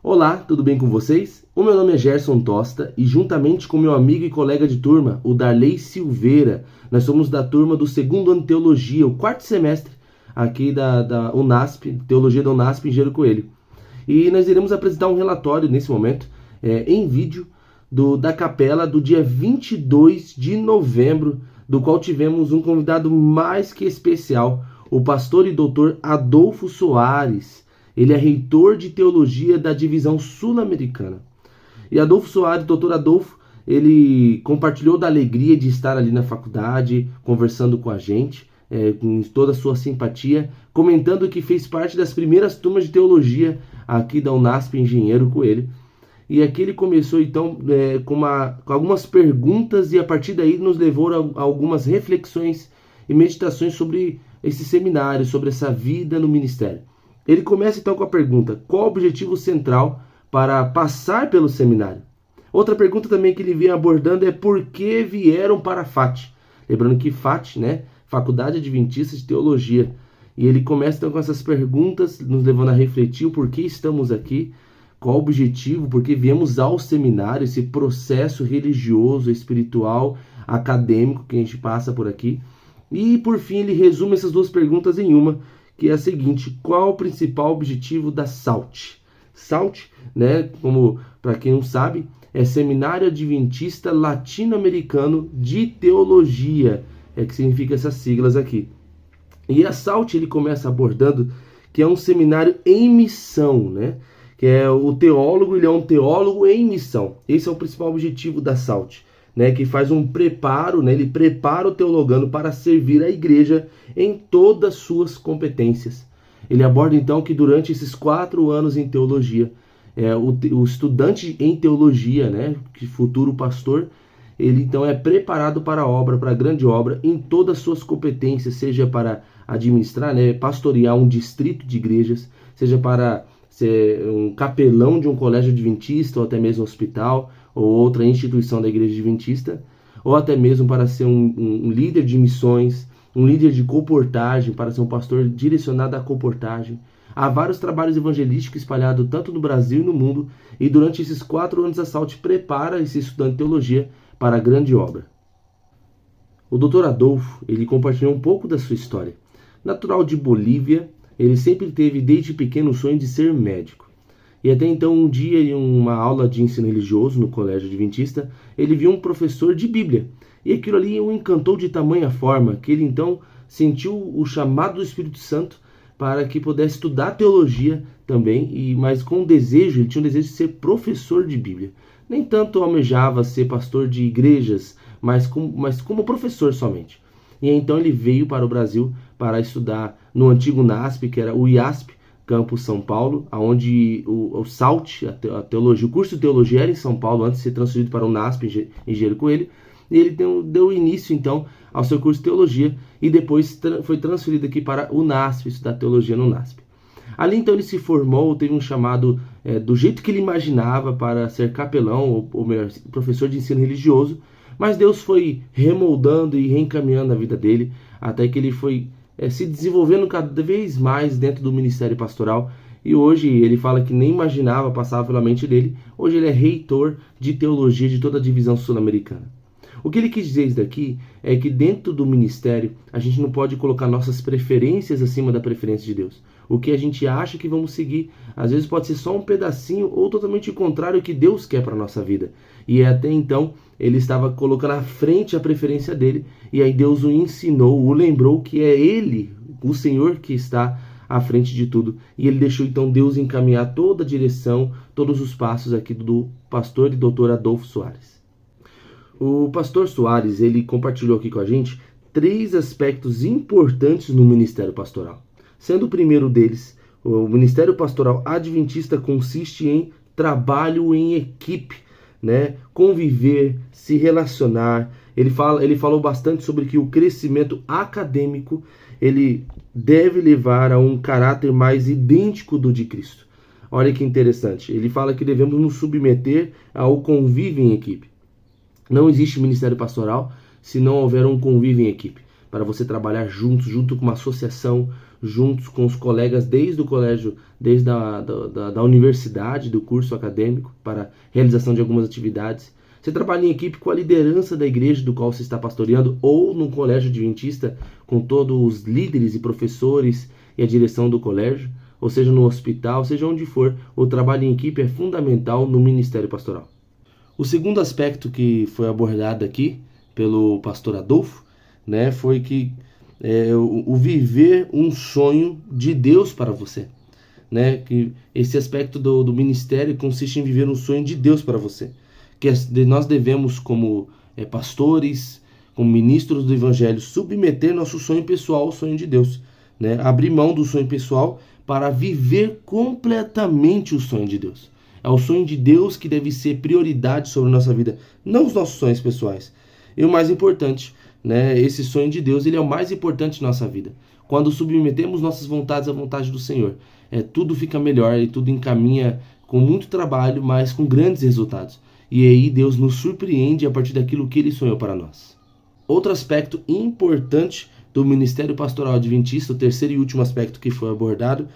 Olá, tudo bem com vocês? O meu nome é Gerson Tosta e juntamente com meu amigo e colega de turma, o Darley Silveira, nós somos da turma do segundo ano de Teologia, o quarto semestre aqui da Unasp, Teologia da Unasp em Engenheiro Coelho. E nós iremos apresentar um relatório nesse momento, em vídeo, da capela do dia 22 de novembro, do qual tivemos um convidado mais que especial, o pastor e doutor Adolfo Soares. Ele é reitor de teologia da divisão sul-americana. E Adolfo Soares, doutor Adolfo, ele compartilhou da alegria de estar ali na faculdade, conversando com a gente, com toda a sua simpatia, comentando que fez parte das primeiras turmas de teologia aqui da Unasp Engenheiro Coelho. E aqui ele começou então com algumas perguntas e a partir daí nos levou a algumas reflexões e meditações sobre esse seminário, sobre essa vida no ministério. Ele começa então com a pergunta: qual o objetivo central para passar pelo seminário? Outra pergunta também que ele vem abordando é por que vieram para FAT? Lembrando que FAT, Faculdade Adventista de Teologia. E ele começa então com essas perguntas, nos levando a refletir o porquê estamos aqui, qual o objetivo, por que viemos ao seminário, esse processo religioso, espiritual, acadêmico que a gente passa por aqui. E por fim ele resume essas duas perguntas em uma, que é a seguinte: qual o principal objetivo da SALT? SALT, como para quem não sabe, é Seminário Adventista Latino-Americano de Teologia, que significa essas siglas aqui. E a SALT ele começa abordando que é um seminário em missão, que é o teólogo, ele é um teólogo em missão. Esse é o principal objetivo da SALT. Que faz um preparo, ele prepara o teologano para servir a igreja em todas suas competências. Ele aborda então que durante esses 4 anos em teologia, o estudante em teologia, que futuro pastor, ele então é preparado para a obra, para a grande obra, em todas as suas competências, seja para administrar, pastorear um distrito de igrejas, seja para ser um capelão de um colégio adventista ou até mesmo um hospital, ou outra instituição da igreja adventista, ou até mesmo para ser um líder de missões, um líder de comportagem, para ser um pastor direcionado à comportagem. Há vários trabalhos evangelísticos espalhados tanto no Brasil e no mundo, e durante esses 4 anos a SALT prepara esse estudante de teologia para a grande obra. O Dr. Adolfo, ele compartilhou um pouco da sua história. Natural de Bolívia, ele sempre teve desde pequeno o sonho de ser médico. E até então, um dia, em uma aula de ensino religioso no colégio adventista, ele viu um professor de Bíblia. E aquilo ali o encantou de tamanha forma que ele então sentiu o chamado do Espírito Santo para que pudesse estudar teologia também, mas com ele tinha um desejo de ser professor de Bíblia. Nem tanto almejava ser pastor de igrejas, mas como professor somente. E então ele veio para o Brasil para estudar no antigo NASP, que era o IASP, Campus São Paulo, onde o SALT, a teologia, o curso de teologia era em São Paulo, antes de ser transferido para o NASP, em Engenheiro Coelho. E ele deu início, então, ao seu curso de teologia e depois foi transferido aqui para o NASP, estudar teologia no NASP. Ali, então, ele se formou, teve um chamado do jeito que ele imaginava para ser capelão, ou melhor, professor de ensino religioso, mas Deus foi remoldando e reencaminhando a vida dele, até que ele foi se desenvolvendo cada vez mais dentro do ministério pastoral. E hoje ele fala que nem imaginava, passava pela mente dele. Hoje ele é reitor de teologia de toda a divisão sul-americana. O que ele quis dizer daqui é que dentro do ministério a gente não pode colocar nossas preferências acima da preferência de Deus. O que a gente acha que vamos seguir, às vezes pode ser só um pedacinho ou totalmente o contrário do que Deus quer para a nossa vida. E até então ele estava colocando à frente a preferência dele, e aí Deus o ensinou, o lembrou que é ele, o Senhor, que está à frente de tudo. E ele deixou então Deus encaminhar toda a direção, todos os passos aqui do pastor e doutor Adolfo Soares. O pastor Soares, ele compartilhou aqui com a gente 3 aspectos importantes no ministério pastoral. Sendo o primeiro deles, o ministério pastoral adventista consiste em trabalho em equipe, conviver, se relacionar. Ele falou bastante sobre que o crescimento acadêmico ele deve levar a um caráter mais idêntico do de Cristo. Olha que interessante. Ele fala que devemos nos submeter ao convívio em equipe. Não existe ministério pastoral se não houver um convívio em equipe. para você trabalhar juntos, junto com uma associação, juntos com os colegas desde o colégio, desde da universidade, do curso acadêmico, para realização de algumas atividades. Você trabalha em equipe com a liderança da igreja do qual você está pastoreando, ou num colégio adventista com todos os líderes e professores e a direção do colégio, ou seja, no hospital, seja onde for, o trabalho em equipe é fundamental no ministério pastoral. O segundo aspecto que foi abordado aqui pelo pastor Adolfo, né, foi que o viver um sonho de Deus para você, né, que esse aspecto do ministério consiste em viver um sonho de Deus para você, que nós devemos, como pastores, como ministros do evangelho, submeter nosso sonho pessoal ao sonho de Deus, né, abrir mão do sonho pessoal para viver completamente o sonho de Deus. É o sonho de Deus que deve ser prioridade sobre a nossa vida, não os nossos sonhos pessoais. E o mais importante, né, esse sonho de Deus, ele é o mais importante na nossa vida. Quando submetemos nossas vontades à vontade do Senhor, tudo fica melhor e tudo encaminha com muito trabalho, mas com grandes resultados. E aí Deus nos surpreende a partir daquilo que Ele sonhou para nós. Outro aspecto importante do ministério pastoral adventista, o terceiro e último aspecto que foi abordado,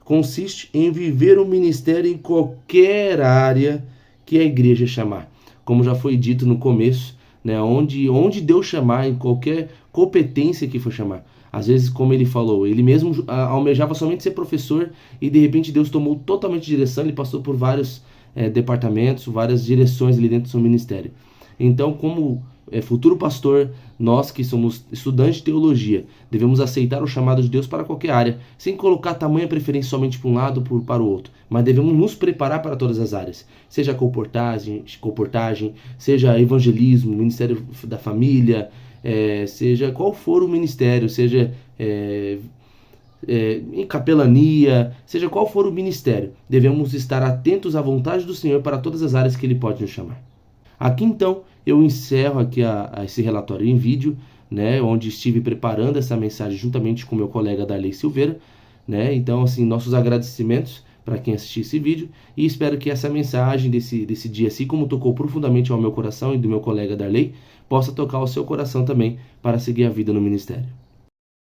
consiste em viver o ministério em qualquer área que a igreja chamar. Como já foi dito no começo, né, onde Deus chamar, em qualquer competência que for chamar. Às vezes, como ele falou, ele mesmo almejava somente ser professor e de repente Deus tomou totalmente direção, ele passou por vários departamentos, várias direções ali dentro do seu ministério. Então, como futuro pastor, nós que somos estudantes de teologia, devemos aceitar o chamado de Deus para qualquer área, sem colocar tamanha preferência somente para um lado ou para o outro, mas devemos nos preparar para todas as áreas, seja comportagem, seja evangelismo, ministério da família, seja qual for o ministério, seja em capelania, seja qual for o ministério, devemos estar atentos à vontade do Senhor para todas as áreas que Ele pode nos chamar. Aqui então eu encerro aqui esse relatório em vídeo, né, onde estive preparando essa mensagem juntamente com meu colega Darley Silveira, né? Então, assim, nossos agradecimentos para quem assistiu esse vídeo e espero que essa mensagem desse dia, assim como tocou profundamente ao meu coração e do meu colega Darley, possa tocar ao seu coração também para seguir a vida no ministério.